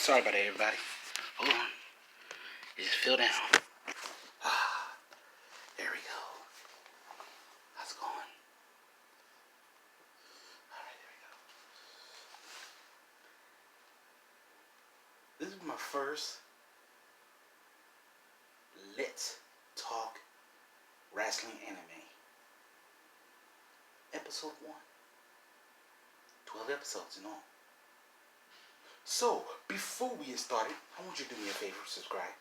Sorry about that, everybody. Hold on. It just fell down. There we go. How's it going? Alright, there we go. This is my first Let's Talk Wrestling Anime. Episode 1. 12 episodes in all. So, before we get started, I want you to do me a favor, subscribe.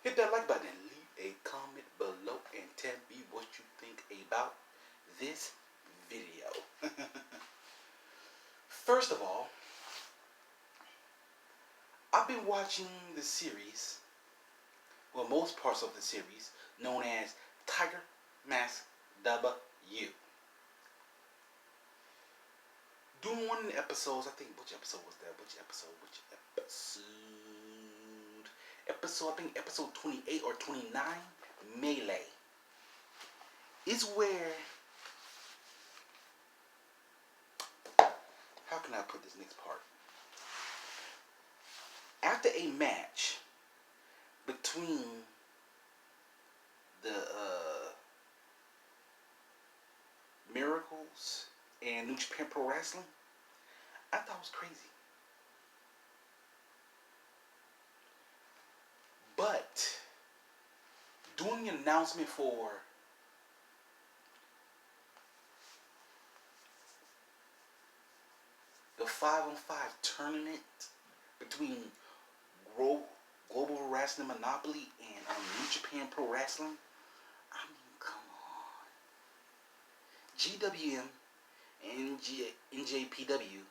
Hit that like button and leave a comment below and tell me what you think about this video. First of all, I've been watching the series, well, most parts of the series, known as Tiger Mask W. Doing one of the episodes, I think, which episode was that? I think episode 28 or 29, Melee, is where, how can I put this next part? After a match between the Miracles and New Japan Pro Wrestling, I thought it was crazy. But doing the announcement for the 5-on-5 tournament between Global Wrestling Monopoly and New Japan Pro Wrestling, I mean, come on. GWM and NJPW,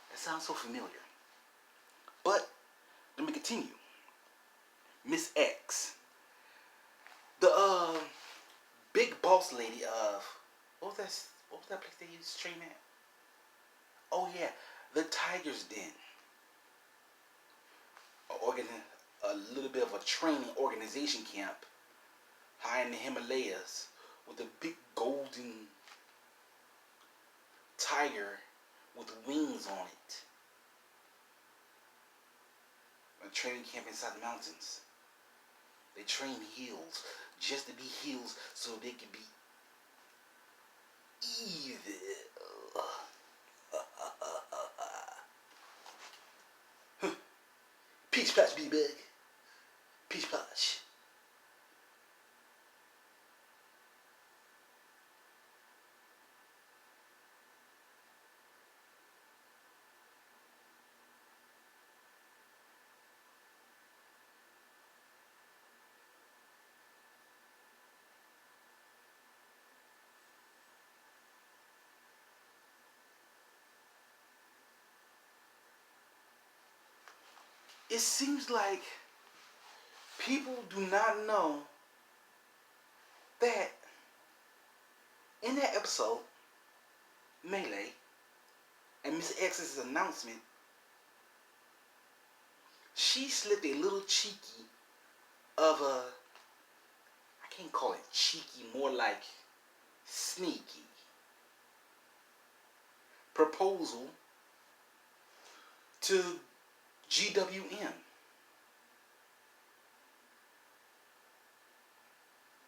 that sounds so familiar. But let me continue. Miss X, the big boss lady of what was that place they used to train at? Oh yeah, the Tiger's Den. A little bit of a training organization camp high in the Himalayas with a big golden tiger with wings on it. A training camp inside the mountains. They train heels just to be heels so they can be evil. Peach Patch, be big. Peach Patch. It seems like people do not know that in that episode, Melee, and Miss X's announcement, she slipped a little cheeky of a, I can't call it cheeky, more like sneaky proposal to GWM.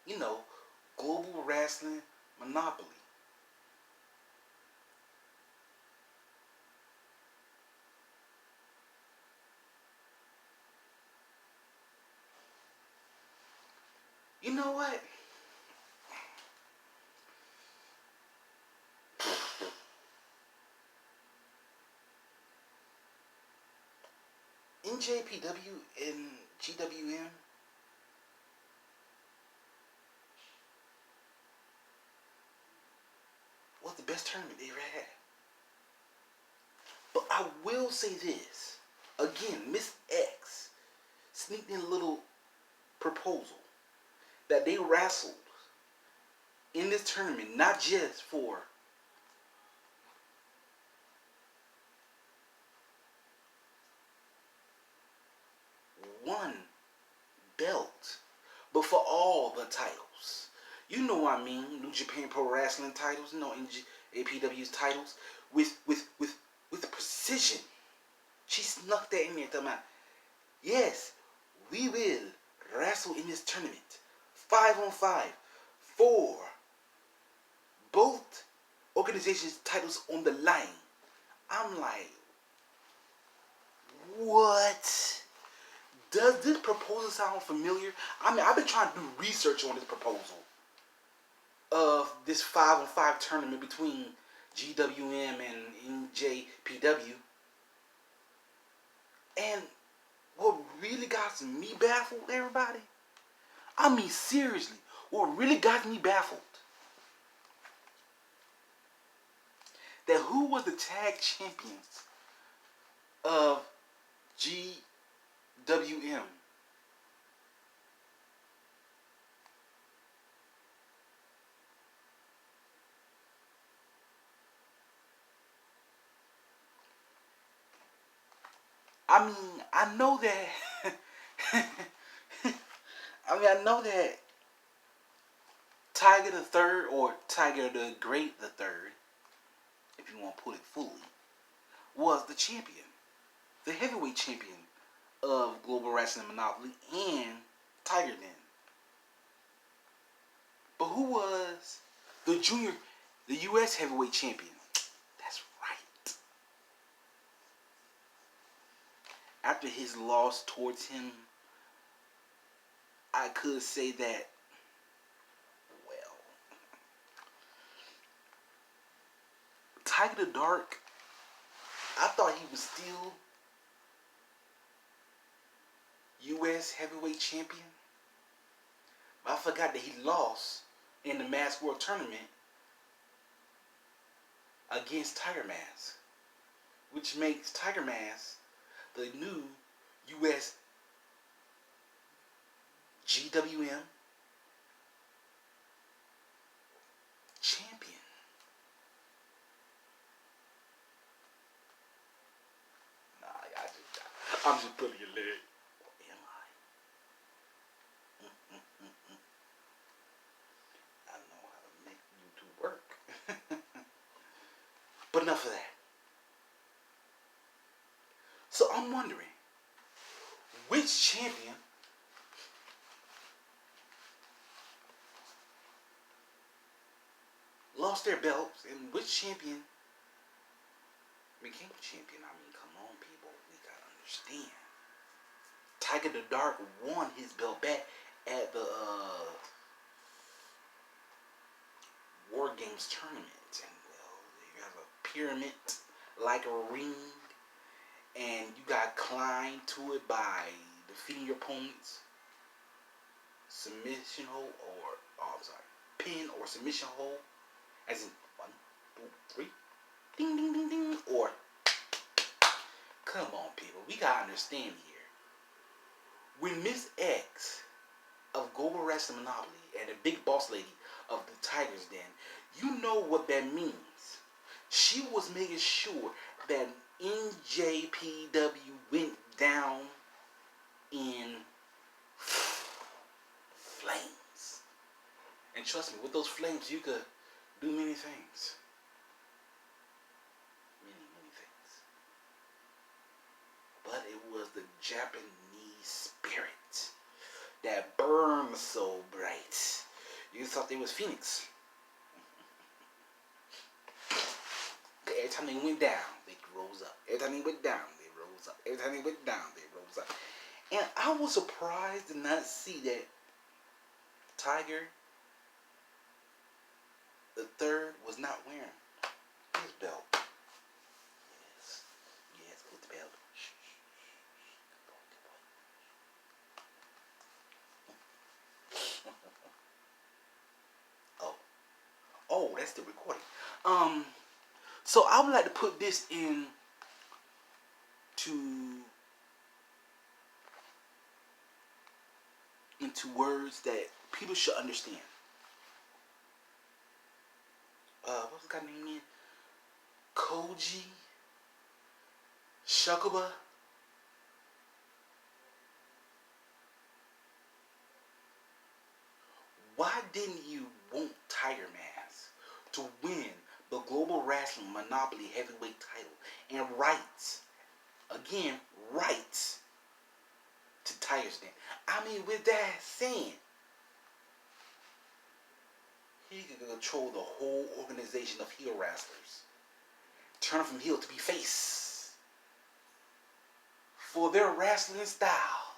You know, Global Wrestling Monopoly. You know what? NJPW and GWM was the best tournament they ever had. But I will say this. Again, Miss X sneaked in a little proposal that they wrestled in this tournament, not just for one belt, but for all the titles. You know what I mean? New Japan Pro Wrestling titles, you know, APW's titles with precision. decision. She snuck that in there, talking about, yes, we will wrestle in this tournament, 5-on-5, for both organizations' titles on the line. I'm like, what? Does this proposal sound familiar? I mean, I've been trying to do research on this proposal of this 5-on-5 tournament between GWM and NJPW. And what really got me baffled, everybody? I mean, seriously, what really got me baffled, that who was the tag champions of GWM? I mean, I know that. I know that Tiger the Third, or Tiger the Great the Third, if you want to put it fully, was the champion, the heavyweight champion of Global Wrestling Monopoly and Tiger Den. But who was the U.S. heavyweight champion? That's right. After his loss towards him, I could say that, well, Tiger the Dark, I thought he was still U.S. heavyweight champion. But I forgot that he lost in the Mask World Tournament against Tiger Mask, which makes Tiger Mask the new U.S. GWM champion. Nah, I'm just pulling your leg. Or am I? I know how to make YouTube work. But enough of that. So I'm wondering, which champion lost their belts and which champion became champion? I mean, come on, people. We gotta understand. Tiger the Dark won his belt back at the War Games tournament. And, well, you have a pyramid like a ring, and you got to climb to it by defeating your opponent's submission hold, or, oh, I'm sorry, pin or submission hold, as in 1, 2, 3, ding, ding, ding, ding, or, come on, people, we got to understand here. When Miss X of Global Wrestling Monopoly and the big boss lady of the Tigers Den, you know what that means. She was making sure that NJPW went down in flames. And trust me, with those flames, you could do many things. Many things. But it was the Japanese spirit that burned so bright. You thought they was Phoenix. Every time they went down, they rose up. Every time they went down, they rose up. Every time they went down, they rose up. And I was surprised to not see that Tiger the Third was not wearing his belt. Yes, put the belt. Shh. Oh, that's the recording. So I would like to put this into words that people should understand. What's the guy name again? Koji Shakuba. Why didn't you want Tiger Mask to win the Global Wrestling Monopoly Heavyweight title and rights, again, rights to Tiger's Den. I mean, with that saying, he could control the whole organization of heel wrestlers. Turn from heel to be face. For their wrestling style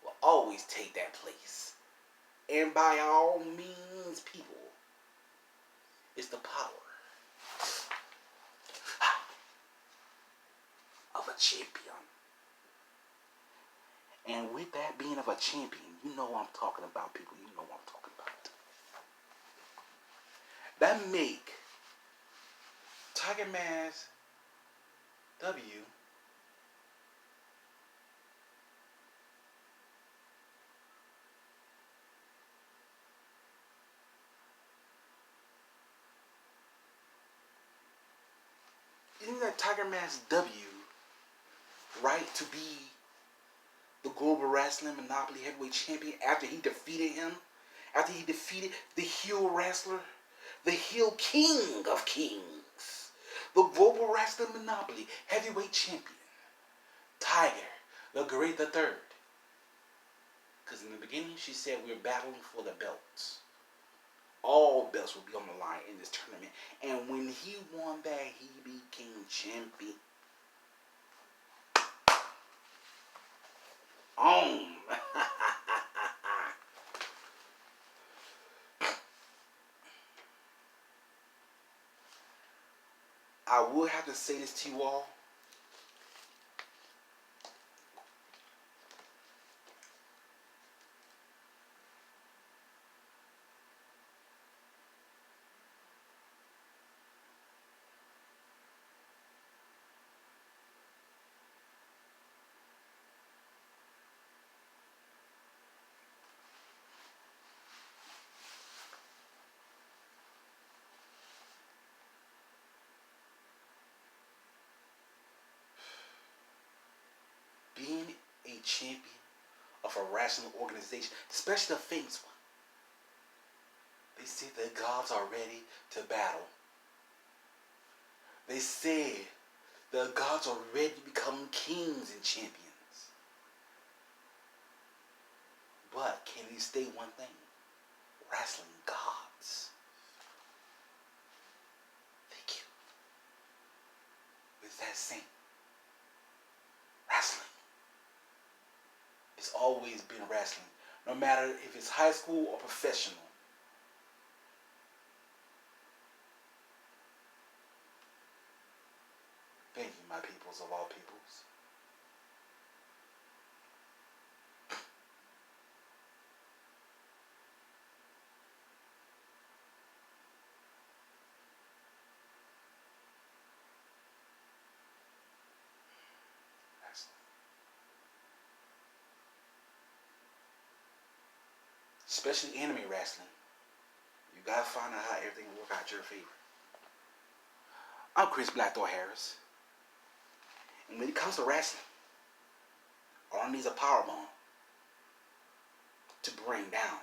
will always take that place. And by all means, people, it's the power of a champion. And with that being of a champion, you know what I'm talking about, people. You know what I'm talking about. That make Tiger Mask W isn't that Tiger Mask W right to be the Global Wrestling Monopoly Heavyweight Champion after he defeated him? After he defeated the heel wrestler? The heel king of kings. The Global Wrestling Monopoly Heavyweight Champion. Tiger, the Great the Third. Because in the beginning she said we were battling for the belts. All belts will be on the line in this tournament. And when he won that, he became champion. I will have to say this to you all. Being a champion of a wrestling organization, especially the famous one, they say the gods are ready to battle. They say the gods are ready to become kings and champions. But can we state one thing? Wrestling gods. Thank you. With that saying, wrestling. It's always been wrestling. No matter if it's high school or professional. Thank you, my peoples of all peoples. Especially anime wrestling. You gotta find out how everything will work out your favor. I'm Chris Blackthorn Harris. And when it comes to wrestling, all I need is a power bomb to bring down